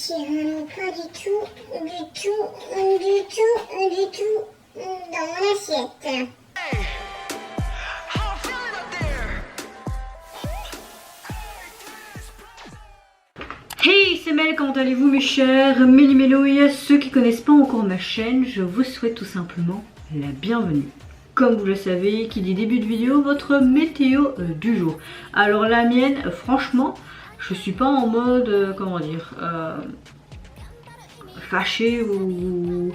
rentre pas du tout dans mon assiette. Hey, c'est Mel, comment allez-vous mes chers Méli-Mélo, et à ceux qui connaissent pas encore ma chaîne, je vous souhaite tout simplement la bienvenue. Comme vous le savez, qui dit début de vidéo, votre météo du jour. Alors la mienne, franchement, je suis pas en mode, comment dire, fâchée ou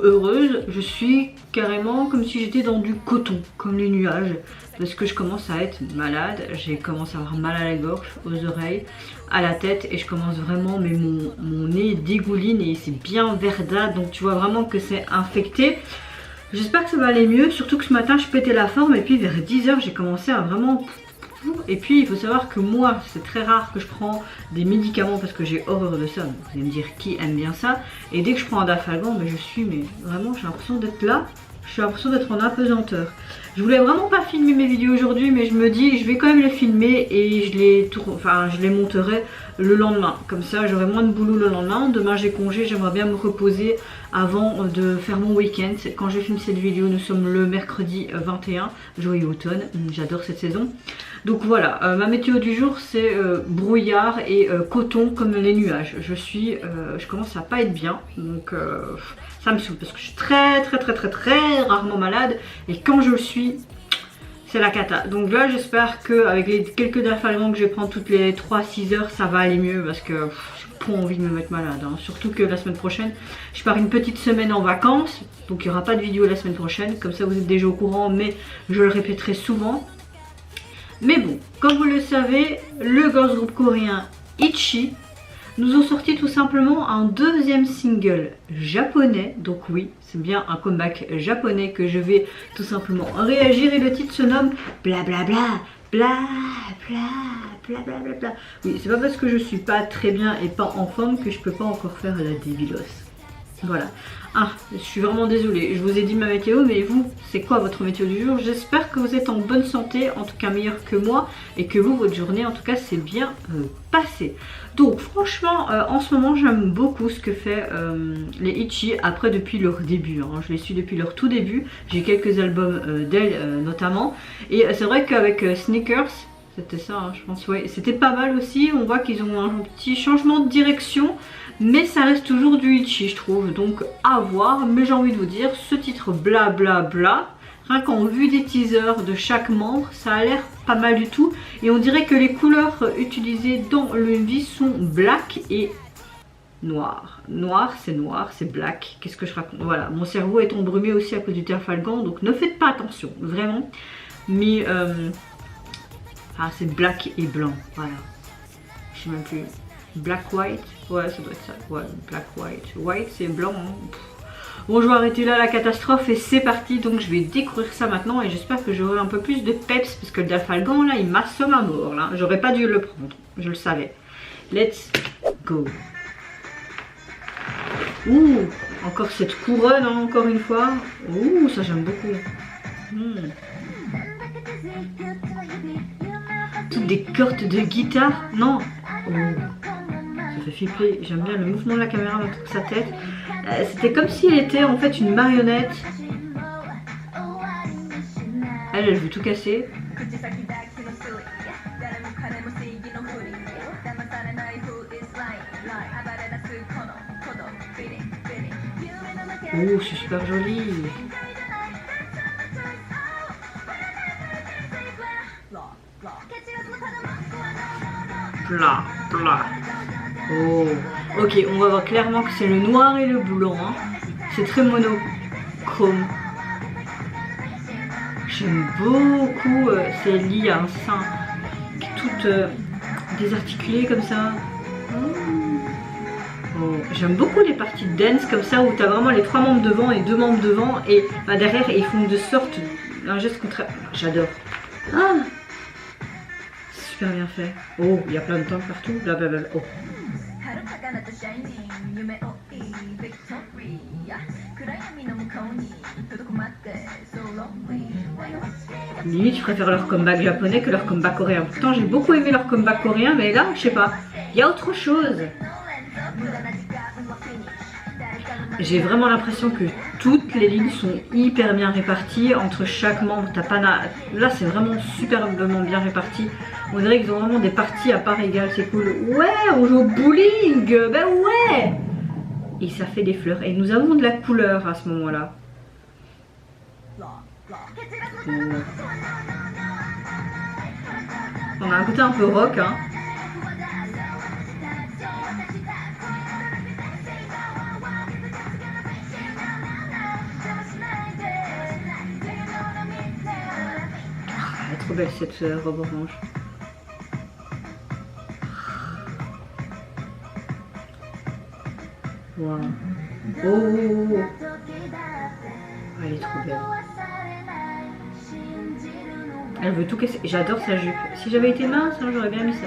heureuse. Je suis carrément comme si j'étais dans du coton, comme les nuages. Parce que je commence à être malade, j'ai commencé à avoir mal à la gorge, aux oreilles, à la tête, et je commence vraiment, mais mon nez dégouline et c'est bien verdâtre, donc tu vois vraiment que c'est infecté. J'espère que ça va aller mieux, surtout que ce matin je pétais la forme et puis vers 10 h j'ai commencé à vraiment... Et puis il faut savoir que moi, c'est très rare que je prends des médicaments parce que j'ai horreur de ça. Donc, vous allez me dire qui aime bien ça. Et dès que je prends un Dafalgan, mais je suis, mais vraiment j'ai l'impression d'être là. J'ai l'impression d'être en apesanteur. Je voulais vraiment pas filmer mes vidéos aujourd'hui, mais je me dis je vais quand même les filmer et je les monterai le lendemain. Comme ça j'aurai moins de boulot le lendemain. Demain j'ai congé, j'aimerais bien me reposer avant de faire mon week-end. Quand je filme cette vidéo, nous sommes le mercredi 21, joyeux automne, j'adore cette saison. Donc voilà, ma météo du jour c'est brouillard et coton comme les nuages. Je commence à pas être bien, donc ça me saoule parce que je suis très rarement malade et quand je le suis, c'est la cata. Donc là j'espère qu'avec les quelques Dafalgan que je vais prendre toutes les 3-6 heures, ça va aller mieux parce que j'ai pas envie de me mettre malade. Hein. Surtout que la semaine prochaine, je pars une petite semaine en vacances, donc il n'y aura pas de vidéo la semaine prochaine. Comme ça vous êtes déjà au courant, mais je le répéterai souvent. Mais bon, comme vous le savez, le girls group coréen Itchy nous ont sorti tout simplement un deuxième single japonais. Donc oui, c'est bien un comeback japonais que je vais tout simplement réagir. Et le titre se nomme Blablabla, bla bla bla bla bla bla. Oui, c'est pas parce que je suis pas très bien et pas en forme que je peux pas encore faire la débilos. Voilà. Ah, je suis vraiment désolée, je vous ai dit ma météo, mais vous, c'est quoi votre météo du jour? J'espère que vous êtes en bonne santé, en tout cas meilleure que moi, et que vous, votre journée, en tout cas, s'est bien passée. Donc franchement, en ce moment, j'aime beaucoup ce que fait les Itchy, après depuis leur début. Hein. Je les suis depuis leur tout début, j'ai quelques albums d'elles notamment, et c'est vrai qu'avec Sneakers, c'était ça, hein, je pense, ouais, c'était pas mal aussi. On voit qu'ils ont un petit changement de direction, mais ça reste toujours du Itchy, je trouve. Donc à voir. Mais j'ai envie de vous dire, ce titre Blablabla, rien qu'en vue des teasers de chaque membre, ça a l'air pas mal du tout. Et on dirait que les couleurs utilisées dans le MV sont black et noir. Noir, c'est black. Qu'est-ce que je raconte? Voilà, mon cerveau est embrumé aussi à cause du Dafalgan, donc ne faites pas attention, vraiment. Mais c'est black et blanc, voilà. Je sais même plus. Black white, ouais ça doit être ça. Ouais, black white. White c'est blanc. Hein. Bon, je vais arrêter là la catastrophe et c'est parti. Donc je vais découvrir ça maintenant et j'espère que j'aurai un peu plus de peps parce que le Dafalgan là il m'assomme à mort là. J'aurais pas dû le prendre, je le savais. Let's go. Ouh, encore cette couronne hein, encore une fois. Ouh, ça j'aime beaucoup. Toutes des cordes de guitare, non. Oh. Ça fait flipper, j'aime bien le mouvement de la caméra dans toute sa tête. C'était comme si elle était en fait une marionnette. Elle veut tout casser. Oh, c'est super joli. Bla, bla. Oh, ok, on va voir clairement que c'est le noir et le blanc. Hein. C'est très monochrome. J'aime beaucoup. C'est lié à un sein tout désarticulé comme ça. Oh, j'aime beaucoup les parties de dance comme ça où tu as vraiment les 3 membres devant et 2 membres devant et derrière et ils font de sorte un geste contraire. J'adore. Ah, super bien fait. Oh, il y a plein de temps partout. Blablabla. Oh. Limite, je préfère leur comeback japonais que leur comeback coréen. Pourtant, j'ai beaucoup aimé leur comeback coréen, mais là, je sais pas. Il y a autre chose. J'ai vraiment l'impression que toutes les lignes sont hyper bien réparties entre chaque membre. T'as pas là c'est vraiment superbement bien réparti. On dirait qu'ils ont vraiment des parties à part égales, c'est cool. Ouais, on joue au bowling. Ben ouais. Et ça fait des fleurs. Et nous avons de la couleur à ce moment-là. On a un côté un peu rock, hein. Elle est trop belle cette robe orange. Wow. Oh, elle est trop belle. Elle veut tout casser. J'adore sa jupe. Si j'avais été mince, j'aurais bien mis ça.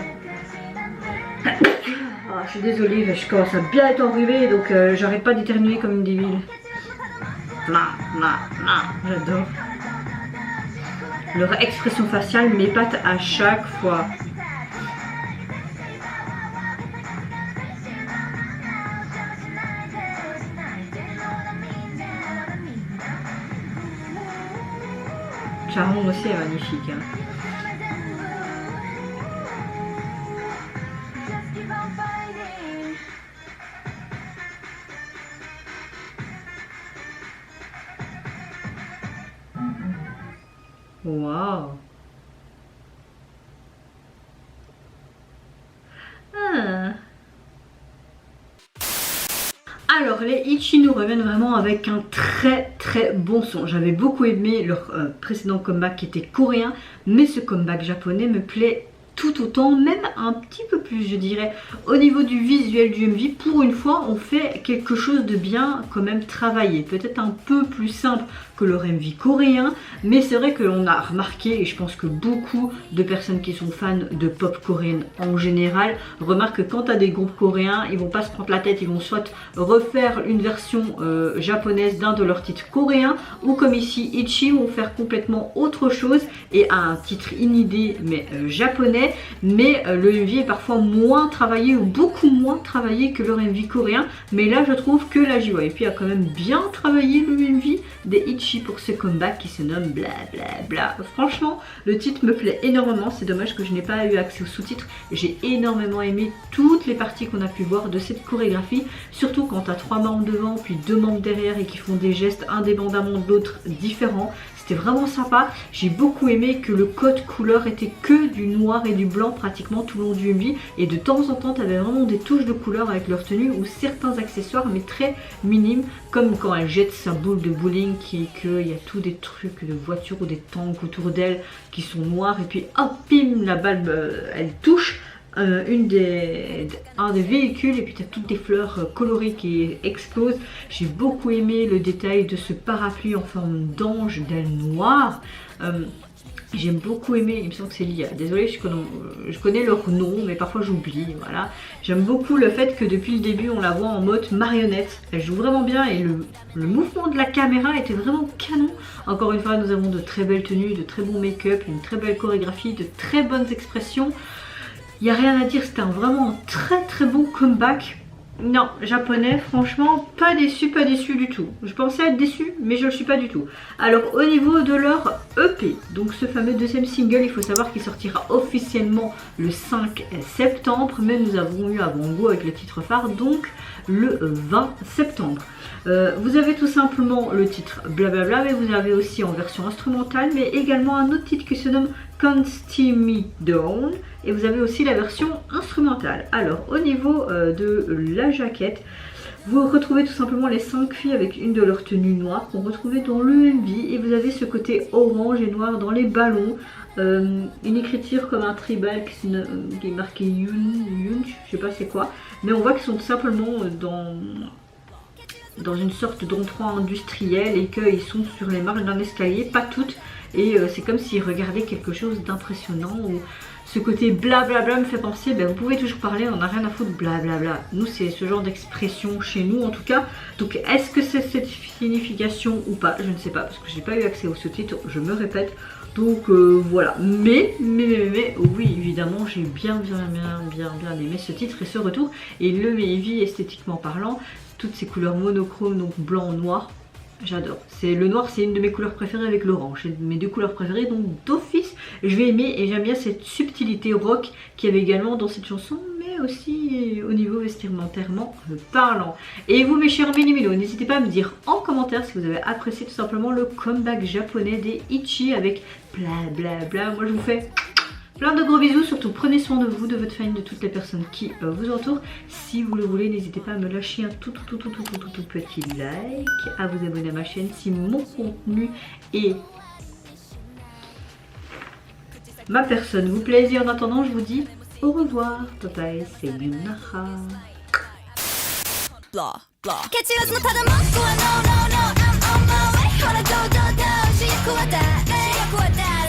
Ah, je suis désolée, je commence à bien être enrhumée, donc j'arrête pas d'éternuer comme une débile. J'adore. Leur expression faciale m'épate à chaque fois. Charon aussi est magnifique. Hein. Waouh. Ah. Alors les Itchy nous reviennent vraiment avec un très bon son. J'avais beaucoup aimé leur précédent comeback qui était coréen, mais ce comeback japonais me plaît tout autant, même un petit peu plus je dirais. Au niveau du visuel du MV, pour une fois on fait quelque chose de bien quand même travaillé, peut-être un peu plus simple que leur MV coréen, mais c'est vrai que l'on a remarqué, et je pense que beaucoup de personnes qui sont fans de pop coréenne en général remarquent que quand tu as des groupes coréens, ils vont pas se prendre la tête, ils vont soit refaire une version japonaise d'un de leurs titres coréens, ou comme ici Itchy vont faire complètement autre chose et à un titre inidé mais japonais, mais le MV est parfois moins travaillé ou beaucoup moins travaillé que leur MV coréen, mais là je trouve que la JY a quand même bien travaillé le MV des Itchy pour ce comeback qui se nomme bla bla bla. Franchement le titre me plaît énormément, c'est dommage que je n'ai pas eu accès aux sous-titres. J'ai énormément aimé toutes les parties qu'on a pu voir de cette chorégraphie, surtout quand tu as 3 membres devant puis 2 membres derrière et qui font des gestes indépendamment de l'autre différents. C'était vraiment sympa. J'ai beaucoup aimé que le code couleur était que du noir et du blanc pratiquement tout le long du MV, et de temps en temps tu avais vraiment des touches de couleur avec leur tenue ou certains accessoires mais très minimes, comme quand elle jette sa boule de bowling qu'il y a tous des trucs de voitures ou des tanks autour d'elle qui sont noirs, et puis hop bim la balle elle touche un des véhicules et puis tu as toutes des fleurs colorées qui explosent. J'ai beaucoup aimé le détail de ce parapluie en forme d'ange d'aile noire. J'ai beaucoup aimé, il me semble que c'est Lia, désolée je connais leur nom mais parfois j'oublie, voilà. J'aime beaucoup le fait que depuis le début on la voit en mode marionnette, elle joue vraiment bien et le mouvement de la caméra était vraiment canon. Encore une fois nous avons de très belles tenues, de très bons make-up, une très belle chorégraphie, de très bonnes expressions. Il n'y a rien à dire, c'était vraiment un très bon comeback. Non, japonais, franchement, pas déçu du tout. Je pensais être déçu, mais je ne le suis pas du tout. Alors, au niveau de leur EP, donc ce fameux deuxième single, il faut savoir qu'il sortira officiellement le 5 septembre, mais nous avons eu avant go avec le titre phare, donc le 20 septembre. Vous avez tout simplement le titre Blablabla, mais vous avez aussi en version instrumentale, mais également un autre titre qui se nomme Can't Steam Me Down, et vous avez aussi la version instrumentale. Alors au niveau de la jaquette, vous retrouvez tout simplement les 5 filles avec une de leurs tenues noires qu'on retrouvait dans le MV, et vous avez ce côté orange et noir dans les ballons, une écriture comme un tribal qui est marqué Yun, je sais pas c'est quoi, mais on voit qu'ils sont tout simplement dans une sorte d'endroit industriel et qu'ils sont sur les marges d'un escalier, pas toutes, et c'est comme s'ils regardaient quelque chose d'impressionnant. Ou ce côté blablabla me fait penser, ben vous pouvez toujours parler, on n'a rien à foutre blablabla. Nous c'est ce genre d'expression chez nous en tout cas. Donc est-ce que c'est cette signification ou pas, je ne sais pas parce que j'ai pas eu accès aux sous-titres, je me répète. Donc voilà, mais oui évidemment j'ai bien aimé ce titre et ce retour. Et le Meivy esthétiquement parlant, toutes ces couleurs monochromes, donc blanc, noir, j'adore. Le noir c'est une de mes couleurs préférées avec l'orange, c'est mes deux couleurs préférées, donc d'office je vais aimer. Et j'aime bien cette subtilité rock qu'il y avait également dans cette chanson, mais aussi au niveau vestimentairement parlant. Et vous mes chers Méli-Mélos, n'hésitez pas à me dire en commentaire si vous avez apprécié tout simplement le comeback japonais des Itchy avec bla. Moi je vous fais plein de gros bisous, surtout prenez soin de vous, de votre famille, de toutes les personnes qui vous entourent. Si vous le voulez, n'hésitez pas à me lâcher un tout petit like, à vous abonner à ma chaîne si mon contenu et ma personne vous plaise. Et en attendant, je vous dis au revoir, bye, sayonara. Blah, blah. ケチらずのただ文句は No, no, no, I'm on my way ほらどう主役は誰主役は誰